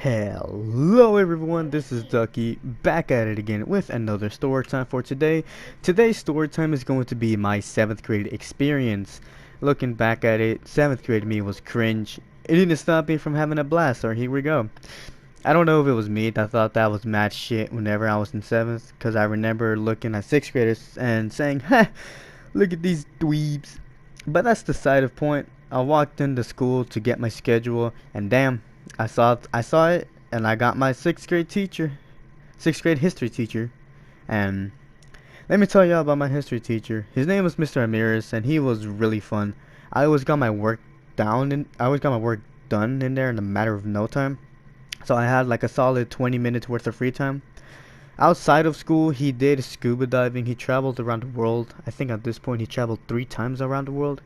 Hello everyone, this is Ducky, back at it again with another story time for today. Today's story time is going to be my 7th grade experience. Looking back at it, 7th grade me was cringe. It didn't stop me from having a blast, so here we go. I don't know if it was me that thought that was mad shit whenever I was in 7th, because I remember looking at 6th graders and saying, "Ha, look at these dweebs." But that's the side of point. I walked into school to get my schedule, and damn, I saw it, and I got my 6th grade history teacher. And let me tell y'all about my history teacher. His name was Mr. Ramirez, and he was really fun. I always got my work done in there in a matter of no time. So I had like a solid 20 minutes worth of free time. Outside of school, he did scuba diving. He traveled around the world. I think at this point he traveled 3 times around the world.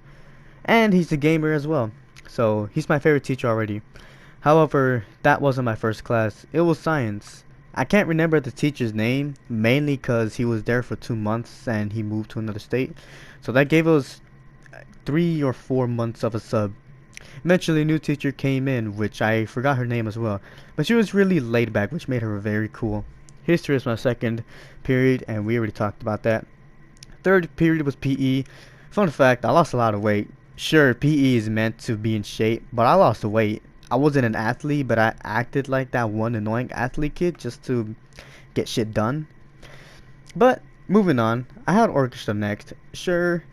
And he's a gamer as well. So he's my favorite teacher already. However, that wasn't my first class. It was science. I can't remember the teacher's name, mainly because he was there for 2 months and he moved to another state. So that gave us 3 or 4 months of a sub. Eventually, a new teacher came in, which I forgot her name as well. But she was really laid back, which made her very cool. History is my second period, and we already talked about that. Third period was PE. Fun fact, I lost a lot of weight. Sure, PE is meant to be in shape, but I lost the weight. I wasn't an athlete, but I acted like that one annoying athlete kid just to get shit done. But moving on, I had orchestra next. Sure,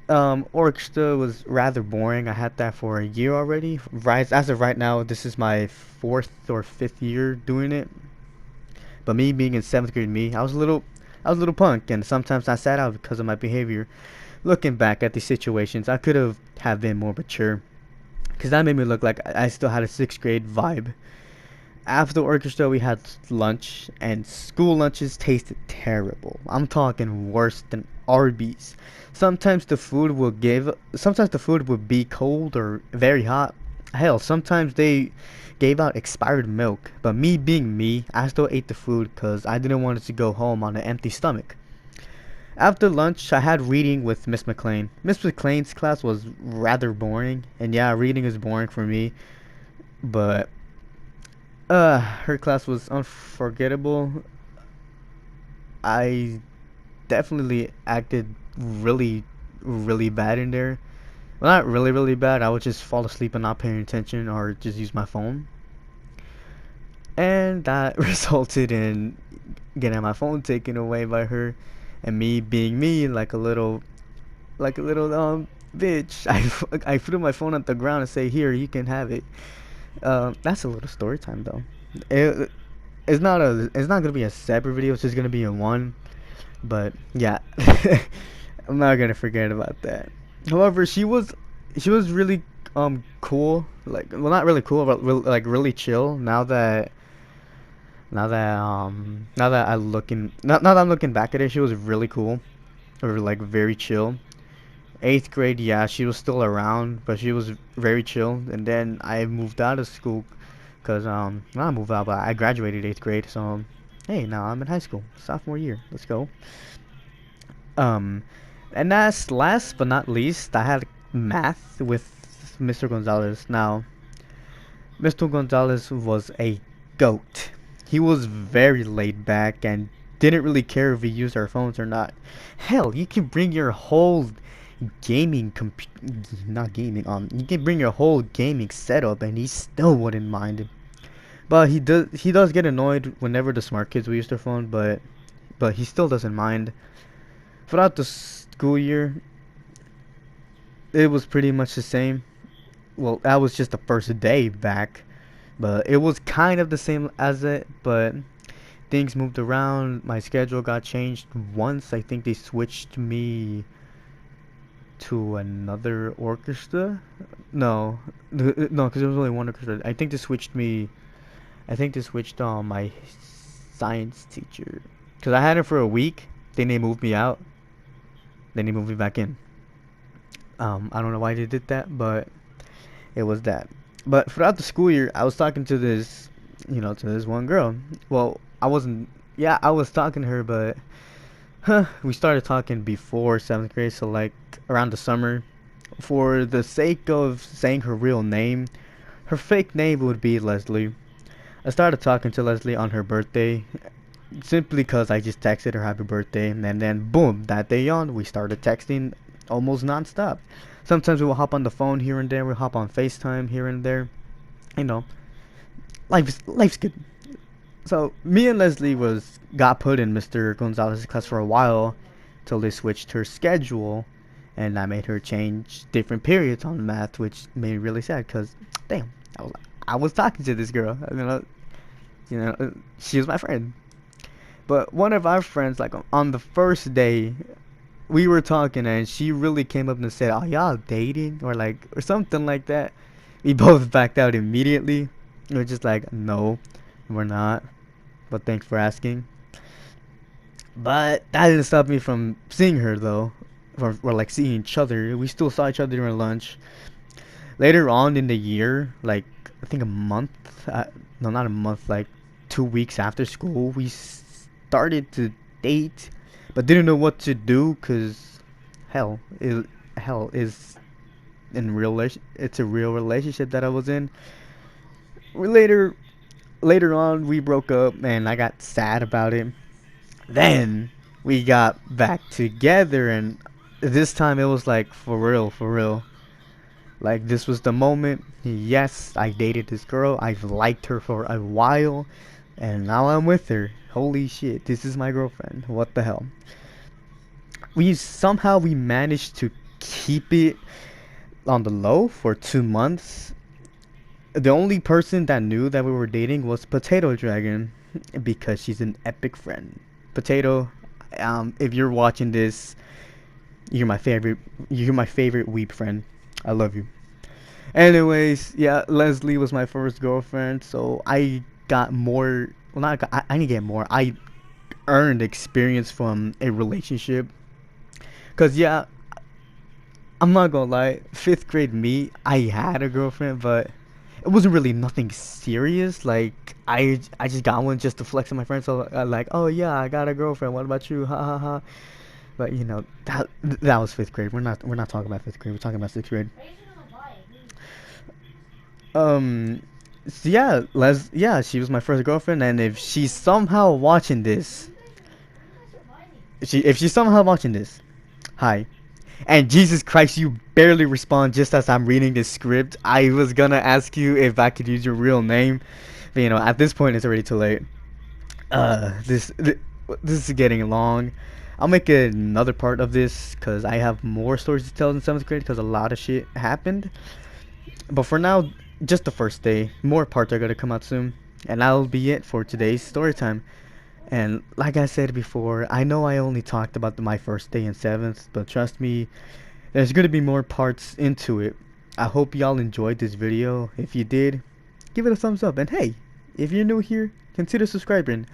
orchestra was rather boring. I had that for a year already. Right, as of right now, this is my 4th or 5th year doing it. But me being in 7th grade, I was a little punk, and sometimes I sat out because of my behavior. Looking back at these situations, I could have been more mature. Because that made me look like I still had a 6th grade vibe. After orchestra, we had lunch, and school lunches tasted terrible. I'm talking worse than Arby's. Sometimes the food would be cold or very hot. Hell, sometimes they gave out expired milk. But me being me, I still ate the food because I didn't want it to go home on an empty stomach. After lunch, I had reading with Miss McLean. Miss McLean's class was rather boring, and yeah, reading is boring for me, but her class was unforgettable. I definitely acted really, really bad in there. Well, not really, really bad. I would just fall asleep and not paying attention, or just use my phone, and that resulted in getting my phone taken away by her, and me being me, like a little bitch. I threw my phone at the ground and say, "Here, you can have it." That's a little story time though. It, it's not gonna be a separate video. It's just gonna be in one. But yeah, I'm not gonna forget about that. However, she was really cool. Like, well, not really cool, but like really chill. Now that I'm looking back at it, she was really cool, or like very chill. 8th grade, yeah, she was still around, but she was very chill. And then I moved out of school, cause not moved out, but I graduated 8th grade. So hey, now I'm in high school, sophomore year. Let's go. Um, and that's last but not least, I had math with Mr. Gonzalez. Now, Mr. Gonzalez was a goat. He was very laid back and didn't really care if we used our phones or not. Hell, you can bring your whole gaming comp not gaming you can bring your whole gaming setup and he still wouldn't mind. But he does get annoyed whenever the smart kids will use their phone, but he still doesn't mind. Throughout the school year, it was pretty much the same. Well, that was just the first day back, but it was kind of the same as it. But things moved around. My schedule got changed once. I think they switched me to another orchestra. No, no, because there was only one orchestra. I think they switched my science teacher, because I had him for a week. Then they moved me out. Then they moved me back in. I don't know why they did that, but it was that. But throughout the school year, I was talking to this one girl. Well, I wasn't. Yeah, I was talking to her, but we started talking before 7th grade, so like around the summer. For the sake of saying her real name, her fake name would be Leslie. I started talking to Leslie on her birthday simply because I just texted her happy birthday, and then boom, that day on, we started texting almost nonstop. Sometimes we will hop on the phone here and there, we hop on FaceTime here and there. You know, life's good. So me and Leslie was got put in Mr. Gonzalez's class for a while till they switched her schedule, and I made her change different periods on math, which made me really sad because, damn, I was talking to this girl. She was my friend. But one of our friends, like on the first day, we were talking and she really came up and said, "Are y'all dating?" or something like that. We both backed out immediately. We were just like, "No, we're not." But thanks for asking. But that didn't stop me from seeing her though, or like seeing each other. We still saw each other during lunch. Later on in the year, like I think a month, no, not a month, like 2 weeks after school, we started to date, but didn't know what to do because hell is hell is in it's a real relationship that I was in. Later later on, we broke up, and I got sad about it. Then we got back together, and this time it was like for real, for real. Like this was the moment. Yes, I dated this girl. I've liked her for a while, and now I'm with her. Holy shit, this is my girlfriend. What the hell? We managed to keep it on the low for 2 months. The only person that knew that we were dating was Potato Dragon because she's an epic friend. Potato, if you're watching this, you're my favorite. You're my favorite weep friend. I love you. Anyways, yeah, Leslie was my first girlfriend, so I got more. Well, not I didn't get more. I earned experience from a relationship. Cause yeah, I'm not gonna lie. Fifth grade me, I had a girlfriend, but it wasn't really nothing serious. Like I just got one just to flex on my friends. So like, oh yeah, I got a girlfriend. What about you? Ha ha ha. But that was fifth grade. We're not talking about fifth grade. We're talking about sixth grade. Um, so yeah, she was my first girlfriend, and if she's somehow watching this, if she's somehow watching this, hi. And Jesus Christ, you barely respond just as I'm reading the script. I was gonna ask you if I could use your real name, but at this point it's already too late. This is getting long. I'll make another part of this because I have more stories to tell in seventh grade because a lot of shit happened. But for now, just the first day. More parts are gonna come out soon, and that'll be it for today's story time. And like I said before, I know I only talked about my first day in seventh, but trust me, there's gonna be more parts into it. I hope y'all enjoyed this video. If you did, give it a thumbs up. And hey, if you're new here, consider subscribing.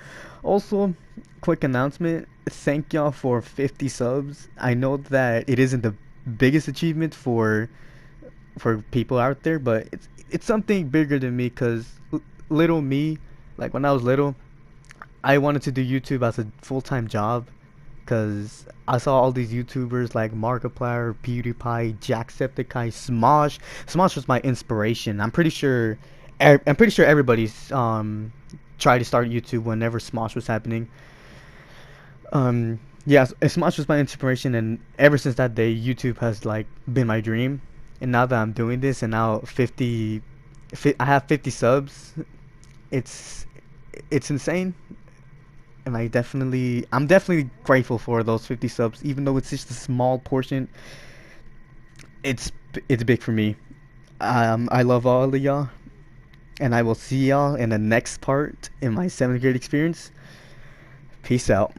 Also, quick announcement, thank y'all for 50 subs. I know that it isn't the biggest achievement for people out there, but it's something bigger than me because little me, like when I was little, I wanted to do YouTube as a full-time job because I saw all these YouTubers like Markiplier, PewDiePie, Jacksepticeye, Smosh. Smosh was my inspiration. I'm pretty sure everybody's tried to start YouTube whenever Smosh was happening. Yeah, Smosh was my inspiration, and ever since that day, YouTube has like been my dream. And now that I'm doing this, and now I have 50 subs. It's insane, and I'm definitely grateful for those 50 subs, even though it's just a small portion. It's big for me. I love all of y'all, and I will see y'all in the next part in my seventh grade experience. Peace out.